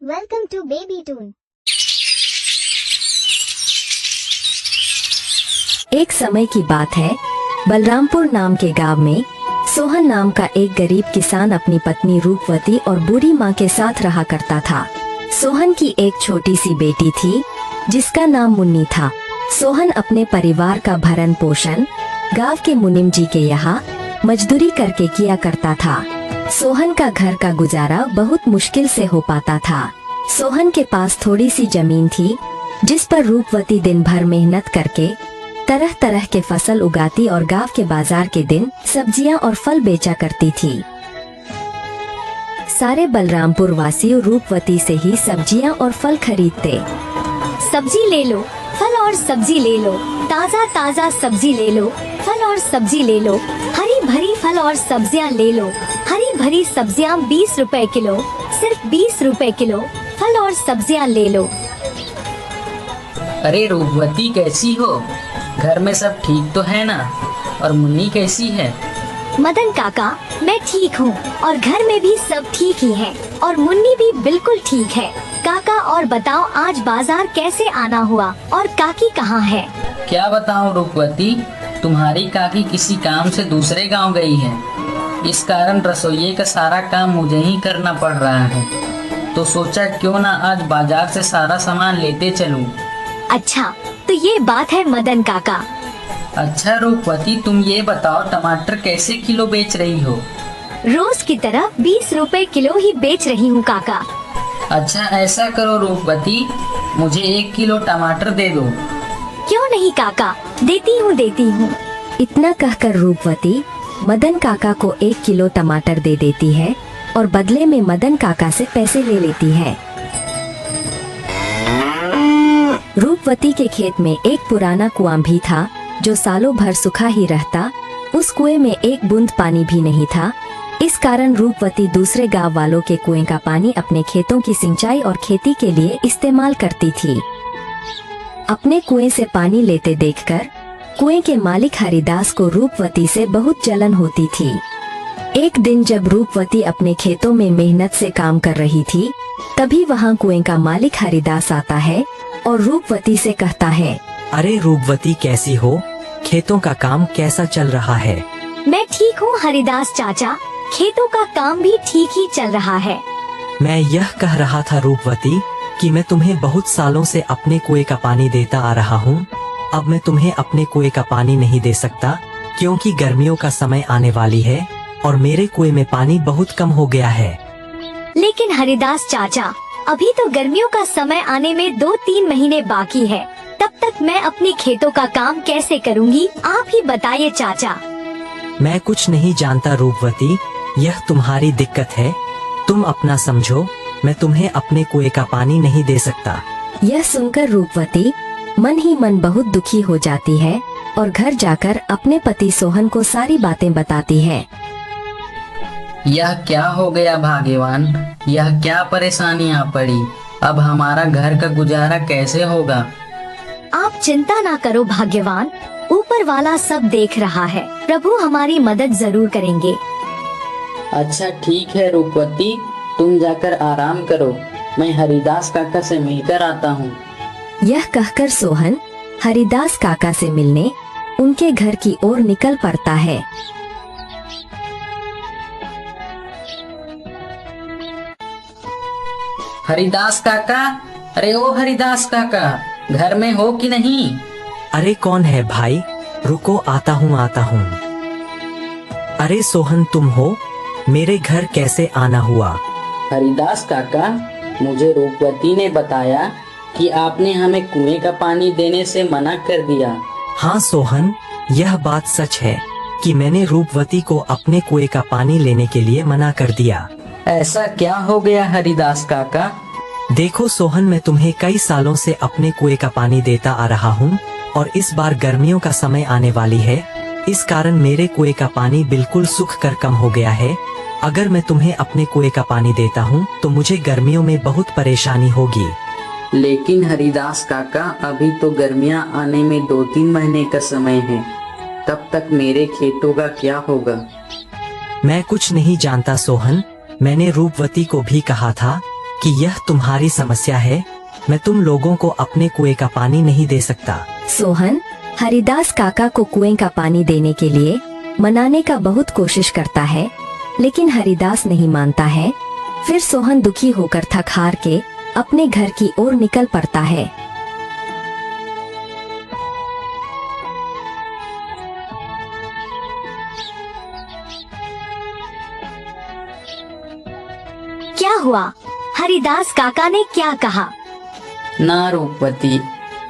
Welcome to Baby Toon। एक समय की बात है, बलरामपुर नाम के गांव में सोहन नाम का एक गरीब किसान अपनी पत्नी रूपवती और बूढ़ी माँ के साथ रहा करता था। सोहन की एक छोटी सी बेटी थी जिसका नाम मुन्नी था। सोहन अपने परिवार का भरण पोषण गांव के मुनीम जी के यहाँ मजदूरी करके किया करता था। सोहन का घर का गुजारा बहुत मुश्किल से हो पाता था। सोहन के पास थोड़ी सी जमीन थी जिस पर रूपवती दिन भर मेहनत करके तरह तरह के फसल उगाती और गांव के बाजार के दिन सब्जियां और फल बेचा करती थी। सारे बलरामपुर वासी रूपवती से ही सब्जियां और फल खरीदते। सब्जी ले लो, फल और सब्जी ले लो, ताज़ा ताज़ा सब्जी ले लो, फल और सब्जी ले लो, हरी भरी फल और सब्जियां ले लो, हरी भरी सब्जियां 20 रुपए किलो, सिर्फ 20 रुपए किलो, फल और सब्जियां ले लो। अरे रूपवती कैसी हो? घर में सब ठीक तो है ना? और मुन्नी कैसी है? मदन काका, मैं ठीक हूँ और घर में भी सब ठीक ही है और मुन्नी भी बिल्कुल ठीक है। काका और बताओ, आज बाजार कैसे आना हुआ और काकी कहाँ है? क्या बताऊं रूपवती, तुम्हारी काकी किसी काम से दूसरे गांव गई है। इस कारण रसोई का सारा काम मुझे ही करना पड़ रहा है, तो सोचा क्यों ना आज बाजार से सारा सामान लेते चलूं। अच्छा, तो ये बात है मदन काका। अच्छा रूपवती, तुम ये बताओ टमाटर कैसे किलो बेच रही हो? रोज की तरह 20 रुपए किलो ही बेच रही हूँ काका। अच्छा ऐसा करो रूपवती, मुझे 1 किलो टमाटर दे दो। क्यों नहीं काका, देती हूँ। इतना कहकर रूपवती मदन काका को 1 किलो टमाटर दे देती है और बदले में मदन काका से पैसे ले लेती है। रूपवती के खेत में एक पुराना कुआं भी था जो सालों भर सूखा ही रहता। उस कुएं में एक बूंद पानी भी नहीं था। इस कारण रूपवती दूसरे गांव वालों के कुएं का पानी अपने खेतों की सिंचाई और खेती के लिए इस्तेमाल करती थी। अपने कुएं से पानी लेते देखकर कुएं के मालिक हरिदास को रूपवती से बहुत जलन होती थी। एक दिन जब रूपवती अपने खेतों में मेहनत से काम कर रही थी, तभी वहां कुएं का मालिक हरिदास आता है और रूपवती से कहता है, अरे रूपवती कैसी हो? खेतों का काम कैसा चल रहा है? मैं ठीक हूँ हरिदास चाचा, खेतों का काम भी ठीक ही चल रहा है। मैं यह कह रहा था रूपवती कि मैं तुम्हें बहुत सालों से अपने कुएं का पानी देता आ रहा हूँ। अब मैं तुम्हें अपने कुएं का पानी नहीं दे सकता क्योंकि गर्मियों का समय आने वाली है और मेरे कुएं में पानी बहुत कम हो गया है। लेकिन हरिदास चाचा, अभी तो गर्मियों का समय आने में 2-3 महीने बाकी है। तब तक मैं अपने खेतों का काम कैसे करूँगी, आप ही बताइए चाचा। मैं कुछ नहीं जानता रूपवती, यह तुम्हारी दिक्कत है। तुम अपना समझो, मैं तुम्हें अपने कुएं का पानी नहीं दे सकता। यह सुनकर रूपवती मन ही मन बहुत दुखी हो जाती है और घर जाकर अपने पति सोहन को सारी बातें बताती है। यह क्या हो गया भाग्यवान, यह क्या परेशानी आ पड़ी? अब हमारा घर का गुजारा कैसे होगा? आप चिंता ना करो भाग्यवान, ऊपर वाला सब देख रहा है। प्रभु हमारी मदद जरूर करेंगे। अच्छा ठीक है रूपवती, तुम जाकर आराम करो, मैं हरिदास काका से मिलकर आता हूँ। यह कहकर सोहन हरिदास काका से मिलने उनके घर की ओर निकल पड़ता है। हरिदास काका, अरे ओ हरिदास काका, घर में हो कि नहीं? अरे कौन है भाई? रुको आता हूँ। अरे सोहन तुम हो? मेरे घर कैसे आना हुआ? हरिदास काका, मुझे रूपवती ने बताया कि आपने हमें कुएं का पानी देने से मना कर दिया। हाँ सोहन, यह बात सच है कि मैंने रूपवती को अपने कुएं का पानी लेने के लिए मना कर दिया। ऐसा क्या हो गया हरिदास काका? देखो सोहन, मैं तुम्हें कई सालों से अपने कुएं का पानी देता आ रहा हूँ और इस बार गर्मियों का समय आने वाली है। इस कारण मेरे कुएं का पानी बिल्कुल सूख कर कम हो गया है। अगर मैं तुम्हें अपने कुएं का पानी देता हूँ तो मुझे गर्मियों में बहुत परेशानी होगी। लेकिन हरिदास काका, अभी तो गर्मियाँ आने में 2-3 महीने का समय है, तब तक मेरे खेतों का क्या होगा? मैं कुछ नहीं जानता सोहन, मैंने रूपवती को भी कहा था कि यह तुम्हारी समस्या है। मैं तुम लोगों को अपने कुएं का पानी नहीं दे सकता। सोहन हरिदास काका को कुएं का पानी देने के लिए मनाने का बहुत कोशिश करता है, लेकिन हरिदास नहीं मानता है। फिर सोहन दुखी होकर थक हार के अपने घर की ओर निकल पड़ता है। क्या हुआ? हरिदास काका ने क्या कहा? ना रूपवती,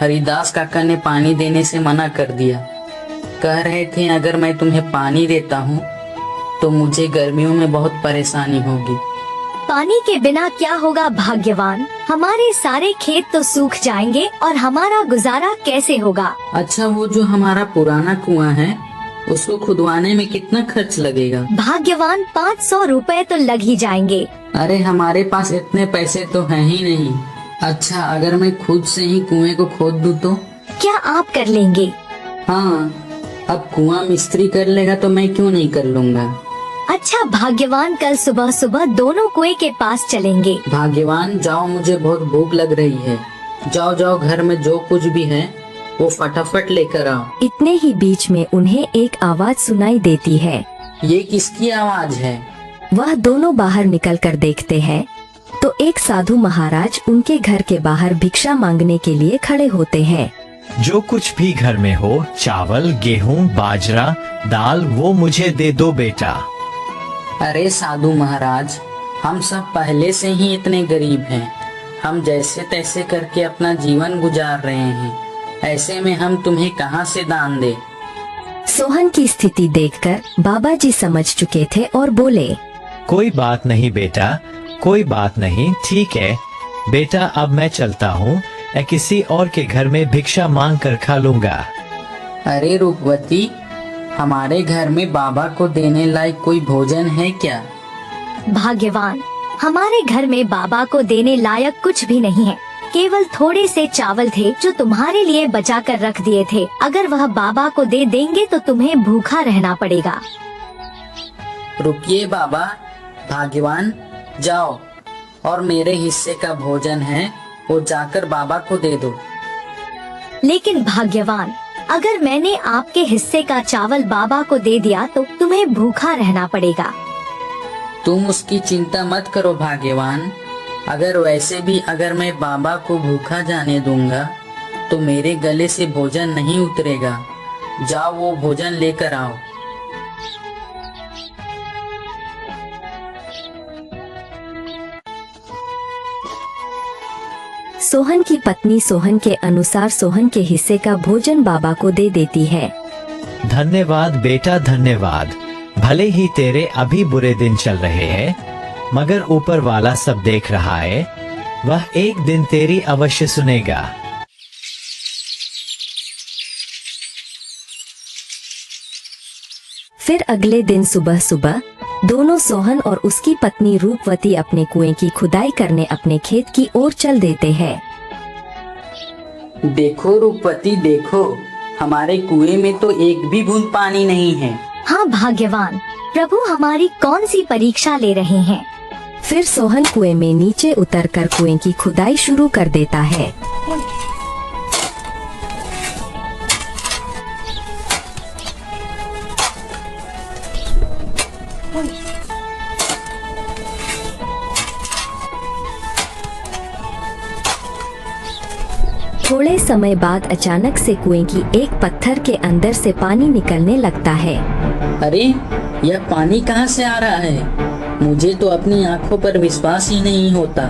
हरिदास काका ने पानी देने से मना कर दिया। कह रहे थे अगर मैं तुम्हें पानी देता हूँ तो मुझे गर्मियों में बहुत परेशानी होगी। पानी के बिना क्या होगा भाग्यवान? हमारे सारे खेत तो सूख जाएंगे और हमारा गुजारा कैसे होगा? अच्छा, वो जो हमारा पुराना कुआं है उसको खुदवाने में कितना खर्च लगेगा? भाग्यवान 500 रुपए तो लग ही जाएंगे। अरे हमारे पास इतने पैसे तो हैं ही नहीं। अच्छा, अगर मैं खुद से ही कुएं को खोद दूं तो? क्या आप कर लेंगे? हाँ, अब कुआं मिस्त्री कर लेगा तो मैं क्यों नहीं कर लूँगा। अच्छा भाग्यवान, कल सुबह सुबह दोनों कुएं के पास चलेंगे। भाग्यवान जाओ, मुझे बहुत भूख लग रही है। जाओ जाओ, घर में जो कुछ भी है वो फटाफट लेकर आओ। इतने ही बीच में उन्हें एक आवाज सुनाई देती है। ये किसकी आवाज है? वह दोनों बाहर निकलकर देखते हैं तो एक साधु महाराज उनके घर के बाहर भिक्षा मांगने के लिए खड़े होते हैं। जो कुछ भी घर में हो, चावल, गेहूं, बाजरा, दाल, वो मुझे दे दो बेटा। अरे साधु महाराज, हम सब पहले से ही इतने गरीब हैं। हम जैसे तैसे करके अपना जीवन गुजार रहे हैं। ऐसे में हम तुम्हें कहाँ से दान दे? सोहन की स्थिति देखकर बाबा जी समझ चुके थे और बोले, कोई बात नहीं बेटा, कोई बात नहीं, ठीक है बेटा, अब मैं चलता हूँ। मैं किसी और के घर में भिक्षा मांग कर खा लूँगा। अरे रूपवती, हमारे घर में बाबा को देने लायक कोई भोजन है क्या? भाग्यवान, हमारे घर में बाबा को देने लायक कुछ भी नहीं है। केवल थोड़े से चावल थे जो तुम्हारे लिए बचा कर रख दिए थे। अगर वह बाबा को दे देंगे तो तुम्हें भूखा रहना पड़ेगा। रुकिए बाबा, भाग्यवान जाओ और मेरे हिस्से का भोजन है वो जाकर बाबा को दे दो। लेकिन भाग्यवान, अगर मैंने आपके हिस्से का चावल बाबा को दे दिया तो तुम्हें भूखा रहना पड़ेगा। तुम उसकी चिंता मत करो भाग्यवान। अगर वैसे भी अगर मैं बाबा को भूखा जाने दूंगा तो मेरे गले से भोजन नहीं उतरेगा। जाओ वो भोजन लेकर आओ। सोहन की पत्नी सोहन के अनुसार सोहन के हिस्से का भोजन बाबा को दे देती है। धन्यवाद बेटा, धन्यवाद। भले ही तेरे अभी बुरे दिन चल रहे हैं, मगर ऊपर वाला सब देख रहा है। वह एक दिन तेरी अवश्य सुनेगा। फिर अगले दिन सुबह सुबह दोनों सोहन और उसकी पत्नी रूपवती अपने कुएं की खुदाई करने अपने खेत की ओर चल देते हैं। देखो रूपवती, देखो हमारे कुएं में तो एक भी बूंद पानी नहीं है। हाँ भाग्यवान, प्रभु हमारी कौन सी परीक्षा ले रहे हैं? फिर सोहन कुएं में नीचे उतरकर कुएं की खुदाई शुरू कर देता है। थोड़े समय बाद अचानक से कुएं की एक पत्थर के अंदर से पानी निकलने लगता है। अरे यह पानी कहाँ से आ रहा है? मुझे तो अपनी आंखों पर विश्वास ही नहीं होता।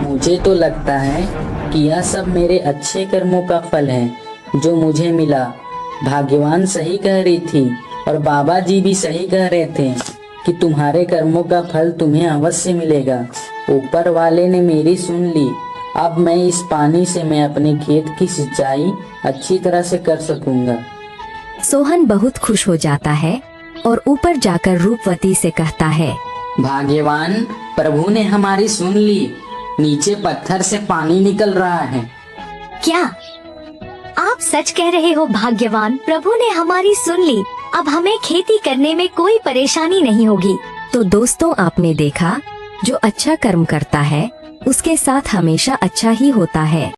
मुझे तो लगता है कि यह सब मेरे अच्छे कर्मों का फल है जो मुझे मिला। भाग्यवान सही कह रही थी और बाबा जी भी सही कह रहे थे कि तुम्हारे कर्मों का फल तुम्हें अवश्य मिलेगा। ऊपर वाले ने मेरी सुन ली। अब मैं इस पानी से मैं अपने खेत की सिंचाई अच्छी तरह से कर सकूंगा। सोहन बहुत खुश हो जाता है और ऊपर जाकर रूपवती से कहता है, भाग्यवान, प्रभु ने हमारी सुन ली। नीचे पत्थर से पानी निकल रहा है। क्या आप सच कह रहे हो भाग्यवान? प्रभु ने हमारी सुन ली। अब हमें खेती करने में कोई परेशानी नहीं होगी। तो दोस्तों, आपने देखा जो अच्छा कर्म करता है उसके साथ हमेशा अच्छा ही होता है।